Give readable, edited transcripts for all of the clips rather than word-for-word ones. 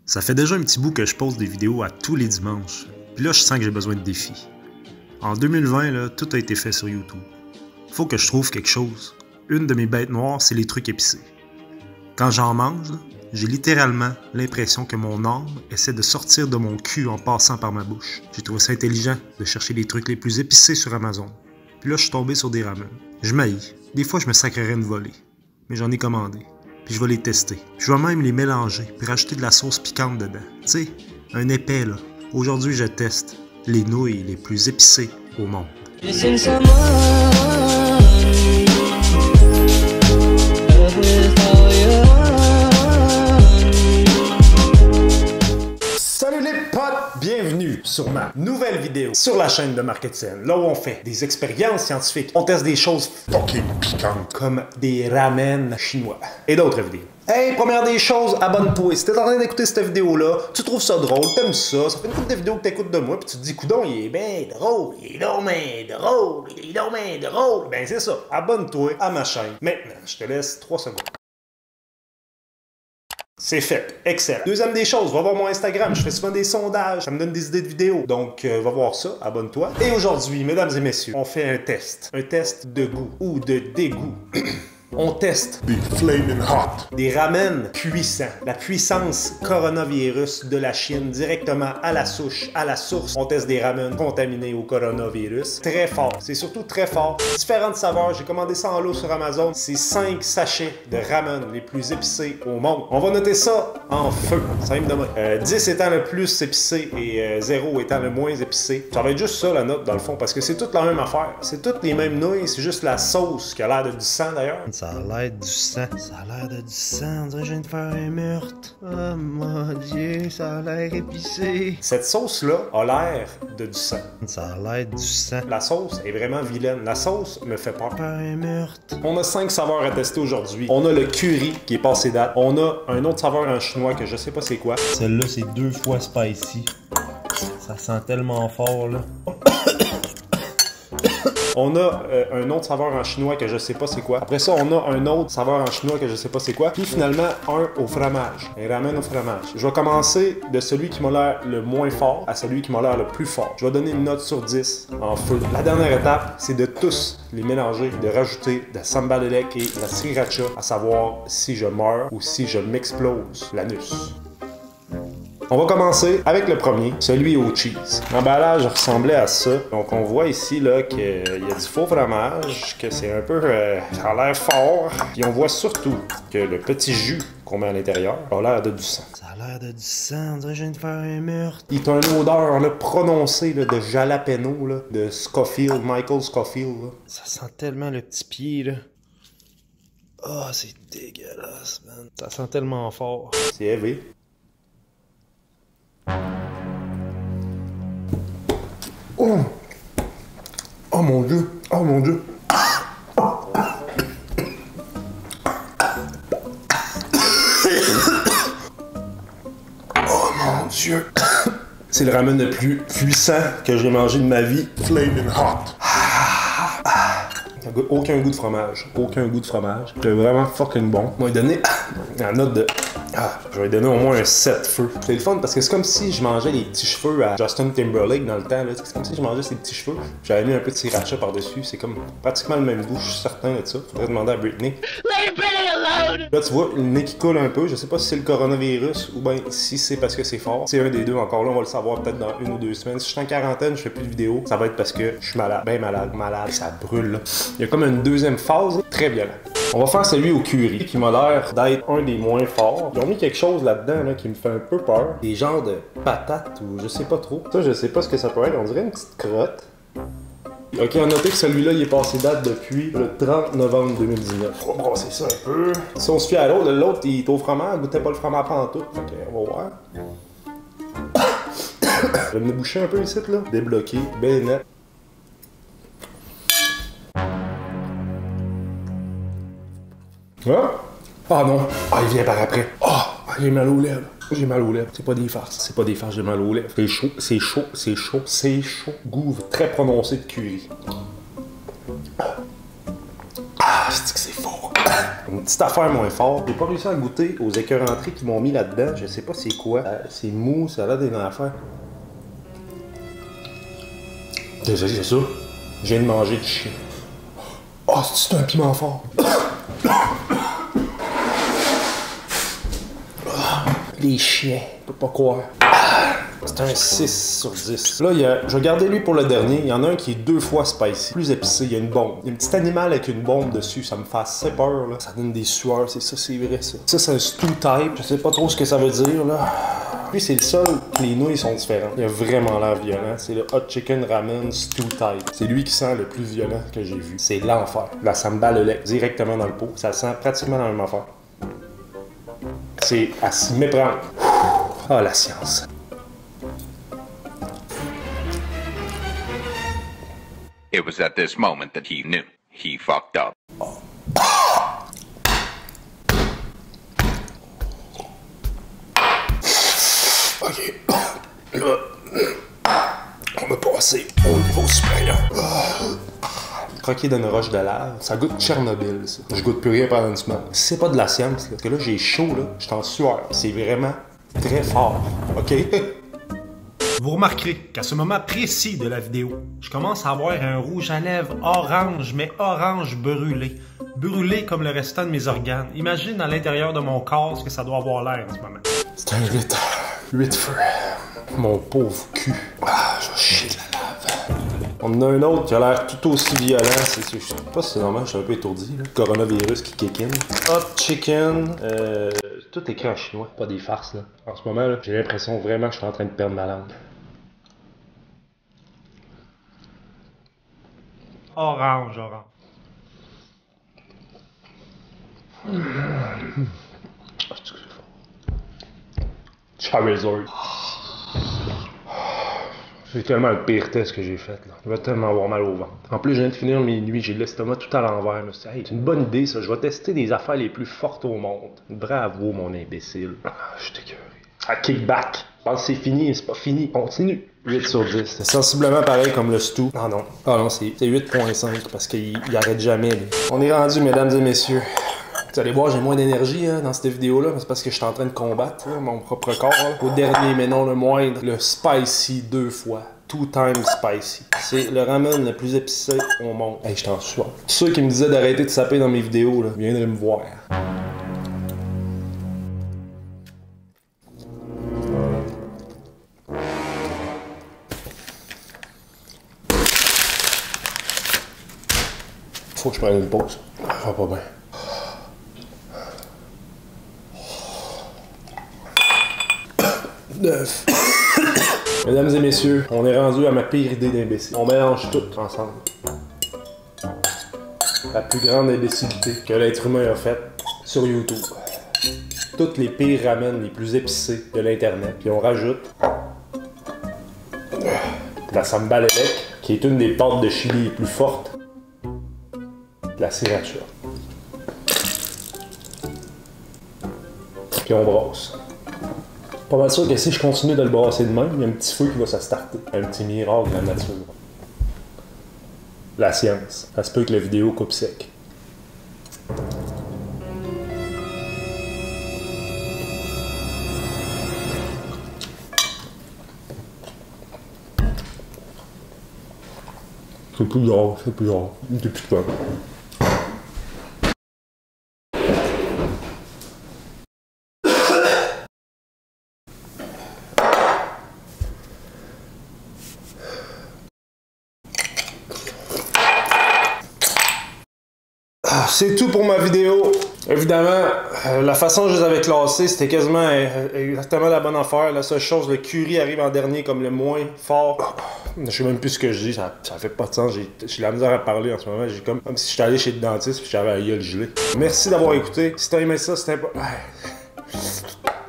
Ça fait déjà un petit bout que je pose des vidéos à tous les dimanches. Puis là, je sens que j'ai besoin de défis. En 2020, là, tout a été fait sur YouTube. Faut que je trouve quelque chose. Une de mes bêtes noires, c'est les trucs épicés. Quand j'en mange, j'ai littéralement l'impression que mon âme essaie de sortir de mon cul en passant par ma bouche. J'ai trouvé ça intelligent de chercher les trucs les plus épicés sur Amazon. Puis là, je suis tombé sur des ramen. Je m'haïs. Des fois, je me sacrerais une volée. Mais j'en ai commandé. Puis je vais les tester. Je vais même les mélanger, puis rajouter de la sauce piquante dedans. Tu sais, un épais, là. Aujourd'hui, je teste les nouilles les plus épicées au monde. Salut les potes! Bienvenue sur ma nouvelle vidéo sur la chaîne de Marc Etienne, là où on fait des expériences scientifiques, on teste des choses fucking piquantes, comme des ramen chinois et d'autres vidéos. Hey, première des choses, abonne-toi. Si t'es en train d'écouter cette vidéo-là, tu trouves ça drôle, t'aimes ça, ça fait une couple de vidéos que t'écoutes de moi, puis tu te dis, coudon, il est bien drôle, il est donc bien drôle, il est donc bien drôle. Ben c'est ça, abonne-toi à ma chaîne. Maintenant, je te laisse 3 secondes. C'est fait. Excellent. Deuxième des choses, va voir mon Instagram. Je fais souvent des sondages. Ça me donne des idées de vidéos. Donc, va voir ça. Abonne-toi. Et aujourd'hui, mesdames et messieurs, on fait un test. Un test de goût ou de dégoût. On teste des flaming hot, des ramen puissants. La puissance coronavirus de la Chine directement à la souche, à la source. On teste des ramen contaminés au coronavirus. Très fort. C'est surtout très fort. Différentes saveurs. J'ai commandé ça en lot sur Amazon. C'est 5 sachets de ramen les plus épicés au monde. On va noter ça en feu. Simple de même. 10 étant le plus épicé et 0 étant le moins épicé. Ça va être juste ça la note dans le fond parce que c'est toute la même affaire. C'est toutes les mêmes nouilles. C'est juste la sauce qui a l'air de du sang d'ailleurs. Ça a l'air du sang. Ça a l'air de du sang. On dirait que je viens de faire un meurtre. Oh mon Dieu, ça a l'air épicé. Cette sauce-là a l'air de du sang. Ça a l'air du sang. La sauce est vraiment vilaine. La sauce me fait peur. Faire un meurtre. On a 5 saveurs à tester aujourd'hui. On a le curry qui est passé date. On a un autre saveur en chinois que je sais pas c'est quoi. Celle-là, c'est 2 fois spicy. Ça sent tellement fort, là. On a un autre saveur en chinois que je sais pas c'est quoi. Après ça, on a un autre saveur en chinois que je sais pas c'est quoi. Puis finalement, un au fromage. Un ramen au fromage. Je vais commencer de celui qui m'a l'air le moins fort à celui qui m'a l'air le plus fort. Je vais donner une note sur 10 en feu. La dernière étape, c'est de tous les mélanger, de rajouter de la sambalélec et de la sriracha, à savoir si je meurs ou si je m'explose l'anus. On va commencer avec le premier, celui au cheese. L'emballage ressemblait à ça. Donc on voit ici là qu'il y a du faux fromage, que c'est un peu... ça a l'air fort. Puis on voit surtout que le petit jus qu'on met à l'intérieur a l'air de du sang. Ça a l'air de du sang. On dirait que je viens de faire un meurtre. Il a une odeur là, prononcée là, de jalapeno, là, de Scofield, Michael Scofield. Là. Ça sent tellement le petit pied, là. Oh, c'est dégueulasse, man. Ça sent tellement fort. C'est élevé. Oh! Oh mon Dieu! Oh mon Dieu! Oh mon Dieu! C'est le ramen le plus puissant que j'ai mangé de ma vie. flaming hot. Aucun goût de fromage. Aucun goût de fromage. C'est vraiment fucking bon. Je vais lui donner la note de... je vais lui donner au moins un 7 feux. C'est le fun parce que c'est comme si je mangeais les petits cheveux à Justin Timberlake dans le temps. C'est comme si je mangeais ses petits cheveux. J'avais mis un peu de sriracha par-dessus. C'est comme pratiquement le même goût. Je suis certain de ça. Faudrait demander à Britney. Là, tu vois, le nez qui coule un peu. Je sais pas si c'est le coronavirus ou bien si c'est parce que c'est fort. C'est un des deux encore là. On va le savoir peut-être dans 1 ou 2 semaines. Si je suis en quarantaine, je fais plus de vidéos. Ça va être parce que je suis malade. Ben malade. Ça brûle là. Il y a comme une deuxième phase très violente. On va faire celui au curry qui m'a l'air d'être un des moins forts. Ils ont mis quelque chose là-dedans là, qui me fait un peu peur. Des genres de patates ou je sais pas trop. Ça, je sais pas ce que ça peut être. On dirait une petite crotte. Ok, à noter que celui-là, il est passé date depuis le 30 novembre 2019. On va brasser ça un peu. Si on se fie à l'autre, l'autre, il est au fromage. Il goûtait pas le fromage pantoute. Ok, on va voir. Je vais me boucher un peu ici, là. Débloqué, ben net. Ah! Ah non! Ah, il vient par après. Ah! J'ai mal aux lèvres. J'ai mal aux lèvres. C'est pas des farces. C'est pas des farces, j'ai mal aux lèvres. C'est chaud, c'est chaud, c'est chaud, c'est chaud. Goût très prononcé de curry. Ah, c'est que c'est fort. Une petite affaire moins fort. J'ai pas réussi à goûter aux écœuranteries qu'ils m'ont mis là-dedans. Je sais pas c'est quoi. C'est mou, ça a l'air d'une affaire. Désolé, c'est ça. Je viens de manger du chien. Oh, c'est un piment fort. Les chiens, je peux pas croire. C'est un 6 sur 10. Là, je vais garder lui pour le dernier. Il y en a un qui est 2 fois spicy. Plus épicé, il y a une bombe. Il y a un petit animal avec une bombe dessus. Ça me fait assez peur, là. Ça donne des sueurs, c'est ça, c'est vrai, ça. Ça, c'est un stew type. Je sais pas trop ce que ça veut dire, là. Lui, c'est le seul que les nouilles sont différentes. Il a vraiment l'air violent. C'est le Hot Chicken Ramen Stew Type. C'est lui qui sent le plus violent que j'ai vu. C'est l'enfer. Là, ça me bat le lait directement dans le pot. Ça sent pratiquement la même affaire. C'est à s'y méprendre. Ah, la science. It was at this moment that he knew he fucked up. Ok. Là, on va passer au niveau supérieur. Croquer dans une roche de lave, ça goûte Tchernobyl, ça. Je goûte plus rien pendant une semaine. Si c'est pas de la science, là, parce que là, j'ai chaud, là, je suis en sueur. C'est vraiment très fort, ok? Vous remarquerez qu'à ce moment précis de la vidéo, je commence à avoir un rouge à lèvres orange, mais orange brûlé. Brûlé comme le restant de mes organes. Imagine à l'intérieur de mon corps ce que ça doit avoir l'air en ce moment. C'est un 8 feux. Mon pauvre cul. Ah, je vais chier de la lave. On en a un autre qui a l'air tout aussi violent. Je sais pas si c'est normal, je suis un peu étourdi. Là. Coronavirus qui kick in. Hot chicken. Tout écrit en chinois, pas des farces. Là. En ce moment, j'ai l'impression vraiment que je suis en train de perdre ma langue. Orange, orange. Charizard. C'est tellement le pire test que j'ai fait. Là. Je vais tellement avoir mal au ventre. En plus, je viens de finir mes nuits, j'ai l'estomac tout à l'envers. Hey, c'est une bonne idée, ça. Je vais tester des affaires les plus fortes au monde. Bravo, mon imbécile. Je suis écœuré. À kickback. Je pense que c'est fini, c'est pas fini. Continue. 8 sur 10. C'est sensiblement pareil comme le stew. Ah non. Ah non, c'est 8.5 parce qu'il arrête jamais. Lui. On est rendu, mesdames et messieurs. Vous allez voir, j'ai moins d'énergie hein, dans cette vidéo-là, mais c'est parce que je suis en train de combattre hein, mon propre corps. Là. Au dernier, mais non le moindre, le spicy 2 fois. 2 times spicy. C'est le ramen le plus épicé au monde. Hey, je t'en suis. Ceux qui me disaient d'arrêter de saper dans mes vidéos, là, viendraient me voir. Faut que je prenne une pause. Ça va pas bien. Mesdames et messieurs, on est rendu à ma pire idée d'imbécile. On mélange tout ensemble. La plus grande imbécilité que l'être humain a faite sur YouTube. Toutes les pires ramen les plus épicés de l'internet. Puis on rajoute la sambalelec, qui est une des pâtes de chili les plus fortes. La sriracha. Puis on brasse. Pas mal sûr que si je continue de le brasser de même, il y a un petit feu qui va se starter. Un petit miracle de la nature. La science. Ça se peut que la vidéo coupe sec. C'est plus grave, c'est plus grave. Depuis quoi? C'est tout pour ma vidéo. Évidemment, la façon dont je les avais classés, c'était quasiment exactement la bonne affaire. La seule chose, le curry arrive en dernier comme le moins fort. Je sais même plus ce que je dis, ça fait pas de sens. J'ai la misère à parler en ce moment. J'ai comme si j'étais allé chez le dentiste et j'avais la gueule gelée. Merci d'avoir écouté. Si t'as aimé ça, c'était pas...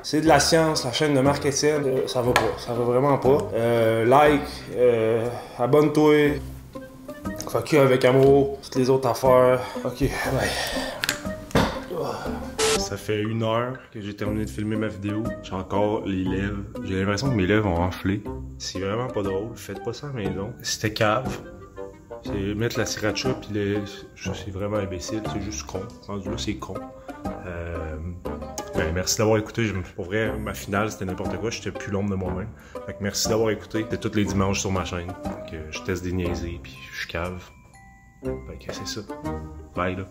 C'est de la science, la chaîne de Marc Etienne. Ça va pas, ça va vraiment pas. Like, abonne-toi. Fuck you avec amour, toutes les autres affaires. Ok, bye. Ça fait 1 heure que j'ai terminé de filmer ma vidéo. J'ai encore les lèvres. J'ai l'impression que mes lèvres ont enflé. C'est vraiment pas drôle. Faites pas ça à la maison. C'était cave. C'est mettre la sriracha, puis ça, c'est vraiment imbécile. C'est juste con. Rendu là, c'est con. Ben, merci d'avoir écouté. Pour vrai, ma finale, c'était n'importe quoi. J'étais plus l'ombre de moi-même. Fait que merci d'avoir écouté. C'était tous les dimanches sur ma chaîne. Fait que je teste des niaiseries, puis je cave. Fait que c'est ça. Bye, là.